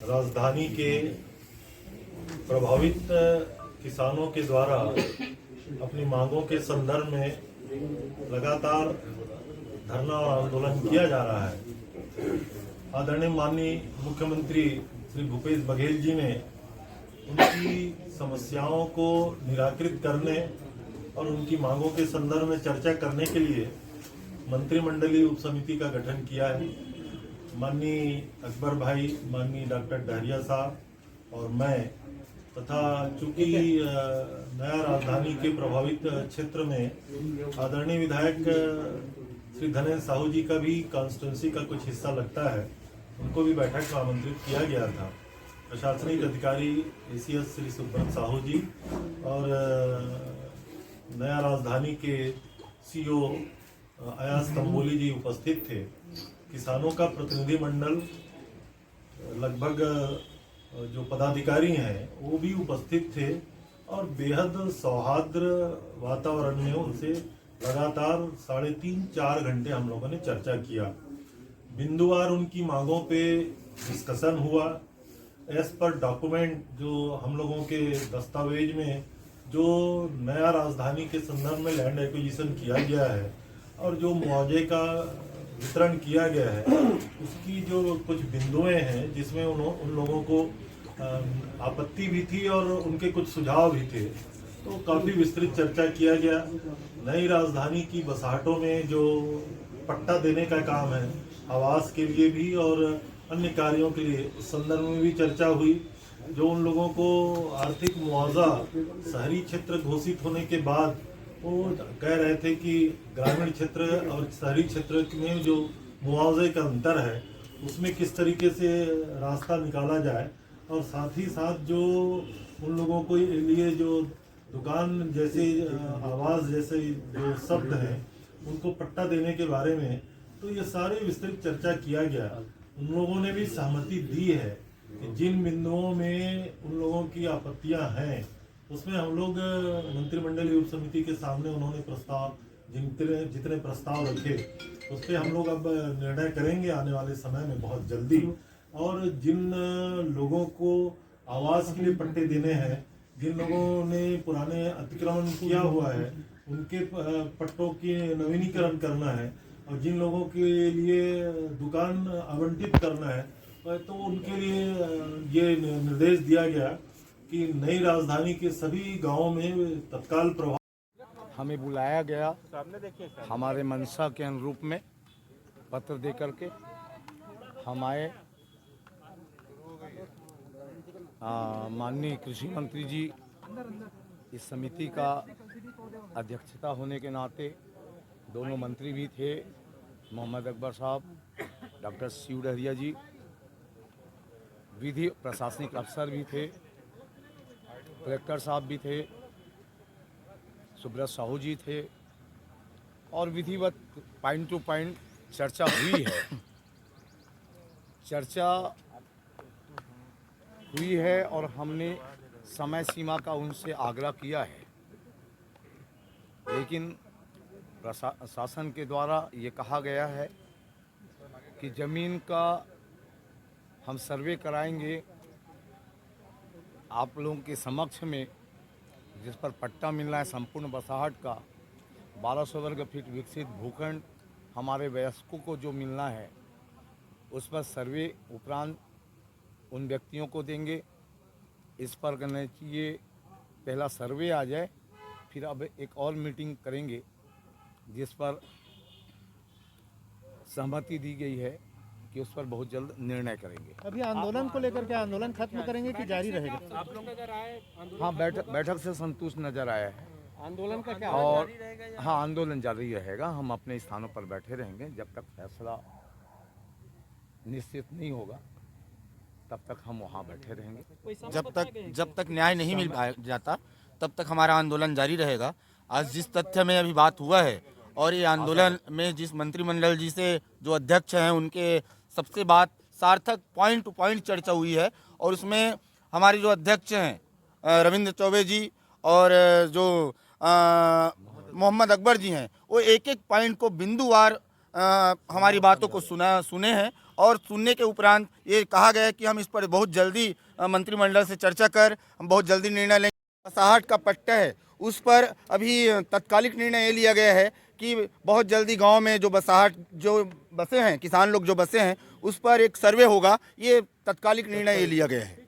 राजधानी के प्रभावित किसानों के द्वारा अपनी मांगों के संदर्भ में लगातार धरना और आंदोलन किया जा रहा है। आदरणीय माननीय मुख्यमंत्री श्री भूपेश बघेल जी ने उनकी समस्याओं को निराकृत करने और उनकी मांगों के संदर्भ में चर्चा करने के लिए मंत्रिमंडलीय उप समिति का गठन किया है। माननीय अकबर भाई, माननीय डॉक्टर डहरिया साहब और मैं तथा चूंकि नया राजधानी के प्रभावित क्षेत्र में आदरणीय विधायक श्री धनेन्द्र साहू जी का भी कॉन्स्टिट्यूंसी का कुछ हिस्सा लगता है, उनको भी बैठक में आमंत्रित किया गया था। प्रशासनिक अधिकारी एसीएस श्री सुब्रत साहू जी और नया राजधानी के सीओ अयाज तंबोली जी उपस्थित थे। किसानों का प्रतिनिधि मंडल लगभग जो पदाधिकारी हैं वो भी उपस्थित थे और बेहद सौहार्द वातावरण में उनसे लगातार 3.5-4 घंटे हम लोगों ने चर्चा किया। बिंदुवार उनकी मांगों पे डिस्कशन हुआ। एज पर डॉक्यूमेंट जो हम लोगों के दस्तावेज में जो नया राजधानी के संदर्भ में लैंड एक्विजिशन किया गया है और जो मुआवजे का वितरण किया गया है, उसकी जो कुछ बिंदुएं हैं जिसमें उन लोगों को आपत्ति भी थी और उनके कुछ सुझाव भी थे, तो काफ़ी विस्तृत चर्चा किया गया। नई राजधानी की बसाहटों में जो पट्टा देने का काम है, आवास के लिए भी और अन्य कार्यों के लिए, उस संदर्भ में भी चर्चा हुई। जो उन लोगों को आर्थिक मुआवजा शहरी क्षेत्र घोषित होने के बाद वो कह रहे थे कि ग्रामीण क्षेत्र और शहरी क्षेत्र में जो मुआवजे का अंतर है उसमें किस तरीके से रास्ता निकाला जाए, और साथ ही साथ जो उन लोगों को लिए जो दुकान जैसे आवास जैसे जो शब्द हैं उनको पट्टा देने के बारे में, तो ये सारे विस्तृत चर्चा किया गया। उन लोगों ने भी सहमति दी है कि जिन बिंदुओं में उन लोगों की आपत्तियां हैं उसमें हम लोग मंत्रिमंडलीय उप समिति के सामने उन्होंने प्रस्ताव जितने प्रस्ताव रखे उस पर हम लोग अब निर्णय करेंगे आने वाले समय में बहुत जल्दी। और जिन लोगों को आवास के लिए पट्टे देने हैं, जिन लोगों ने पुराने अतिक्रमण किया हुआ है उनके पट्टों की नवीनीकरण करना है और जिन लोगों के लिए दुकान आवंटित करना है, तो उनके लिए ये निर्देश दिया गया कि नई राजधानी के सभी गांवों में तत्काल प्रभाव। हमें बुलाया गया हमारे मंशा के अनुरूप में पत्र दे करके हम आए। माननीय कृषि मंत्री जी इस समिति का अध्यक्षता होने के नाते, दोनों मंत्री भी थे, मोहम्मद अकबर साहब, डॉक्टर शिव डहरिया जी, विधि प्रशासनिक अफसर भी थे, कलेक्टर साहब भी थे, सुब्रत साहू जी थे और विधिवत पॉइंट टू पॉइंट चर्चा हुई है। चर्चा हुई है और हमने समय सीमा का उनसे आग्रह किया है, लेकिन प्रशासन के द्वारा ये कहा गया है कि ज़मीन का हम सर्वे कराएंगे आप लोगों के समक्ष में, जिस पर पट्टा मिल रहा है संपूर्ण बसाहट का 1200 वर्ग फीट विकसित भूखंड हमारे वयस्कों को जो मिलना है उस पर सर्वे उपरांत उन व्यक्तियों को देंगे। इस पर करना चाहिए पहला सर्वे आ जाए, फिर अब एक और मीटिंग करेंगे जिस पर सहमति दी गई है कि उस पर बहुत जल्द निर्णय करेंगे। अभी आंदोलन को लेकर क्या आंदोलन खत्म करेंगे कि जारी रहेगा? आप लोग नजर आए? हाँ, बैठक से संतुष्ट नजर आया है आंदोलन का क्या और हाँ, आंदोलन जारी रहेगा। हम अपने स्थानों पर बैठे रहेंगे जब तक फैसला निश्चित नहीं होगा, तब तक हम वहाँ बैठे रहेंगे। जब तक न्याय नहीं मिल जाता तब तक हमारा आंदोलन जारी रहेगा। आज जिस तथ्य में अभी बात हुआ है और ये आंदोलन में जिस मंत्रिमंडल जी से जो अध्यक्ष हैं उनके सबसे बात सार्थक पॉइंट टू पॉइंट चर्चा हुई है और उसमें हमारे जो अध्यक्ष हैं रविंद्र चौबे जी और जो मोहम्मद अकबर जी हैं वो एक एक पॉइंट को बिंदुवार हमारी बातों को सुने हैं और सुनने के उपरांत ये कहा गया है कि हम इस पर बहुत जल्दी मंत्रिमंडल से चर्चा कर हम बहुत जल्दी निर्णय लेंगे। बसाहट का पट्टा है उस पर अभी तत्कालिक निर्णय ये लिया गया है कि बहुत जल्दी गांव में जो बसाहट जो बसे हैं, किसान लोग जो बसे हैं, उस पर एक सर्वे होगा। ये तत्कालिक निर्णय ये लिया गया है।